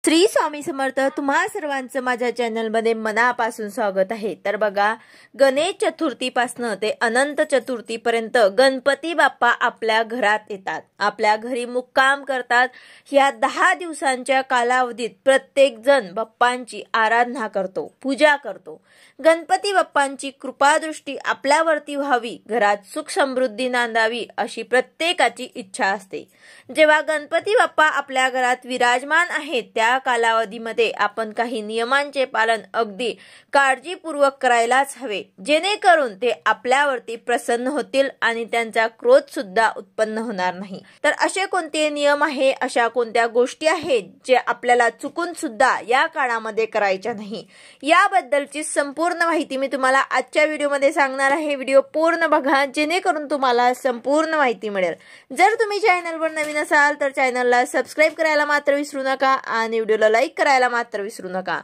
श्री स्वामी समर्थ। तुम्हा सर्वांचं माझ्या चॅनलमध्ये मनापासून स्वागत आहे। तर बघा, गणेश चतुर्थीपासून ते अनंत चतुर्थीपर्यंत गणपती बाप्पा आपल्या घरात येतात, आपल्या घरी मुक्काम करतात। या 10 दिवसांच्या कालावधीत प्रत्येक जण बाप्पांची आराधना करतो, पूजा करतो। गणपती बाप्पांची कृपादृष्टी आपल्यावरती व्हावी, घरात सुख समृद्धी नांदावी अशी प्रत्येकाची इच्छा असते। जेव्हा गणपती बाप्पा आपल्या घरात विराजमान आहेत त्या कालावधीमध्ये आपण काही नियमांचे पालन अगदी काळजीपूर्वक करायलाच हवे, जेणेकरून ते आपल्यावरती प्रसन्न होतील आणि त्यांचा क्रोध सुद्धा उत्पन्न होणार नाही। तर असे कोणते नियम आहे, अशा कोणत्या गोष्टी आहेत जे आपल्याला चुकून सुद्धा या काळामध्ये करायच्या नाही, याबद्दलची संपूर्ण माहिती मी तुम्हाला आजच्या व्हिडिओमध्ये सांगणार आहे। व्हिडिओ पूर्ण बघा, जेणेकरून तुम्हाला संपूर्ण माहिती मिळेल। जर तुम्ही चॅनलवर नवीन असाल तर चॅनलला सबस्क्राइब करायला मात्र विसरू नका आणि व्हिडिओला लाईक करायला मात्र विसरू नका।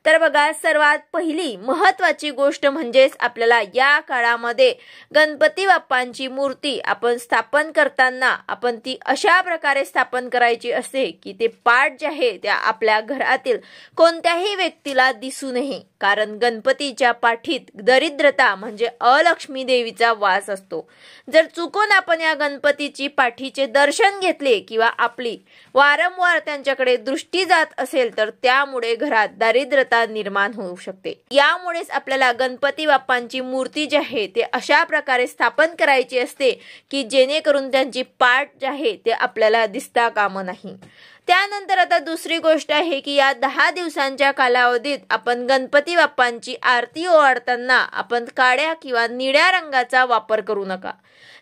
तर बघा, सर्वात पहिली महत्त्वाची गोष्ट म्हणजेच आपल्याला या काळामध्ये गणपती बाप्पांची मूर्ती आपण स्थापन करताना आपण ती अशा प्रकारे स्थापन करायची असते की ते पाट जे आहे त्या आपल्या घरातील कोणत्याही व्यक्तीला दिसू नये, कारण गणपतीच्या पाठीत दरिद्रता म्हणजे अलक्ष्मी देवीचा वास असतो। जर चुकून आपण या गणपतीची पाठीचे दर्शन घेतले किंवा आपली वारंवार त्यांच्याकडे दृष्टी जात असेल तर त्यामुळे घरात दारिद्र्यता निर्माण होऊ शकते। यामुळेच आपल्याला गणपती बाप्पांची मूर्ती जी आहे ते अशा प्रकारे स्थापन करायची असते की जेणेकरून त्यांची पाठ जे आहे ते आपल्याला दिसता कामा नाही। त्यानंतर आता दुसरी गोष्ट आहे की या 10 दिवसांच्या कालावधीत आपण गणपती बाप्पांची आरती ओवाळताना आपण काळ्या किंवा निळ्या रंगाचा वापर करू नका।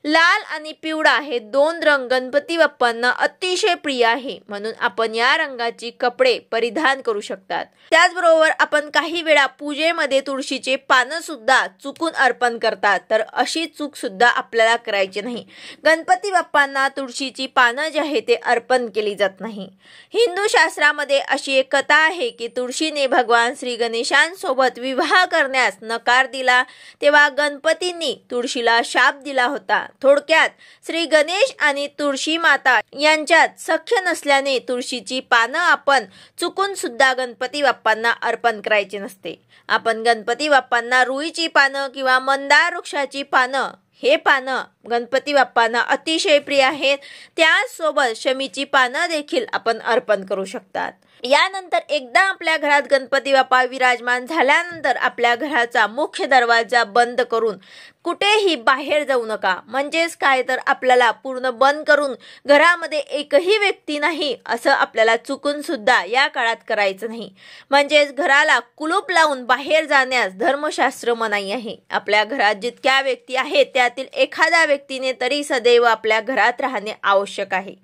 लाल आणि पिवळा हे 2 रंग गणपती बाप्पांना अतिशय प्रिय आहे, म्हणून आपण या रंगाची कपडे परिधान करू शकतात। त्याचबरोबर आपण काही वेळा पूजेमध्ये तुळशीचे पानं सुद्धा चुकून अर्पण करतात, तर अशी चूक सुद्धा आपल्याला करायची नाही। गणपती बाप्पांना तुळशीची पानं जी आहे ते अर्पण केली जात नाही। हिंदू शास्त्रामध्ये अशी एक कथा आहे की तुळशीने भगवान श्री गणेशांसोबत विवाह करण्यास नकार दिला, तेव्हा गणपतींनी तुळशीला शाप दिला होता। थोडक्यात श्री गणेश आणि तुळशी माता यांच्यात सख्य नसल्याने तुळशीची पानं आपण चुकून सुद्धा गणपती बाप्पांना अर्पण करायची नसते। आपण गणपती बाप्पांना रुईची पानं किंवा मंदार वृक्षाची पानं, हे पानं गणपती बाप्पांना अतिशय प्रिय आहेत। त्यासोबत शमीची पानं देखील आपण अर्पण करू शकतात। यानंतर एकदा आपल्या घरात गणपती बाप्पा विराजमान झाल्यानंतर आपल्या घराचा मुख्य दरवाजा बंद करून कुठेही बाहेर जाऊ नका। म्हणजेच काय, तर आपल्याला पूर्ण बंद करून घरामध्ये एकही व्यक्ती नाही असं आपल्याला चुकून सुद्धा या काळात करायचं नाही। म्हणजेच घराला कुलूप लावून बाहेर जाण्यास धर्मशास्त्र मनाई आहे। आपल्या घरात जितक्या व्यक्ती आहेत त्यातील एखाद्या व्यक्तीने तरी सदैव आपल्या घरात राहणे आवश्यक आहे।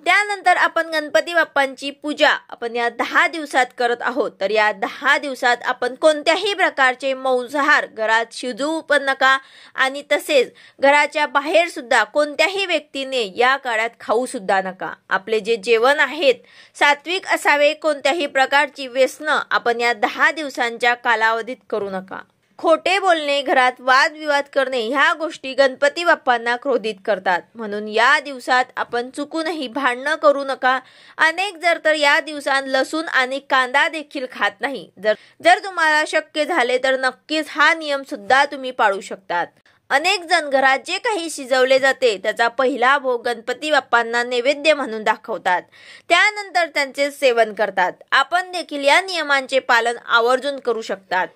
त्यानंतर आपण गणपती बाप्पांची पूजा आपण या 10 दिवसात करत आहोत, तर या 10 दिवसात आपण कोणत्याही प्रकारचे मांसाहार घरात शिजवू पण नका आणि तसेच घराच्या बाहेर सुद्धा कोणत्याही व्यक्तीने या काळात खाऊ सुद्धा नका। आपले जे जेवण आहेत सात्विक असावे, कोणत्याही प्रकारची व्यसनं आपण या 10 दिवसांच्या कालावधीत करू नका। खोटे बोलणे, घरात वादविवाद करणे ह्या गोष्टी गणपती बाप्पांना क्रोधित करतात, म्हणून या दिवसात आपण चुकूनही भांडणं करू नका। अनेक जर या दिवसात लसूण आणि कांदा देखील खात नाही। जर तुम्हाला शक्य झाले तर नक्कीच हा नियम सुद्धा तुम्ही पाळू शकतात। अनेक जण घरात जे काही शिजवले जाते त्याचा पहिला भोग गणपती बाप्पांना नैवेद्य म्हणून दाखवतात, त्यानंतर त्यांचे सेवन करतात। आपण देखील या नियमांचे पालन आवर्जून करू शकतात।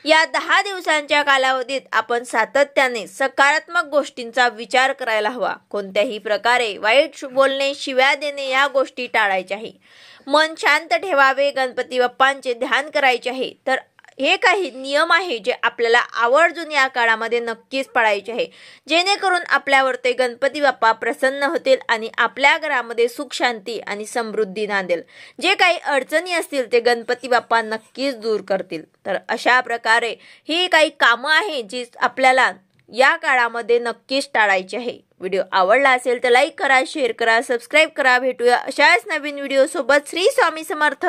या 10 दिवसांच्या कालावधीत आपण सातत्याने सकारात्मक गोष्टींचा विचार करायला हवा। कोणत्याही प्रकारे वाईट बोलणे, शिव्या देणे या गोष्टी टाळायच्या आहे। मन शांत ठेवावे, गणपती बाप्पांचे ध्यान करायचे आहे। तर हे काही नियम आहे जे आपल्याला आवर्जून या काळामध्ये नक्कीच पाळायचे आहे, जेणेकरून आपल्यावर ते गणपती बाप्पा प्रसन्न होतील आणि आपल्या घरामध्ये सुख शांती आणि समृद्धी नांदेल। जे काही अडचणी असतील ते गणपती बाप्पा नक्कीच दूर करतील। तर अशा प्रकारे ही काही कामं आहेत जी आपल्याला या काळामध्ये नक्कीच टाळायची आहे। व्हिडिओ आवडला असेल तर लाईक करा, शेअर करा, सबस्क्राइब करा। भेटूया अशाच नवीन व्हिडिओ सोबत। श्री स्वामी समर्थ।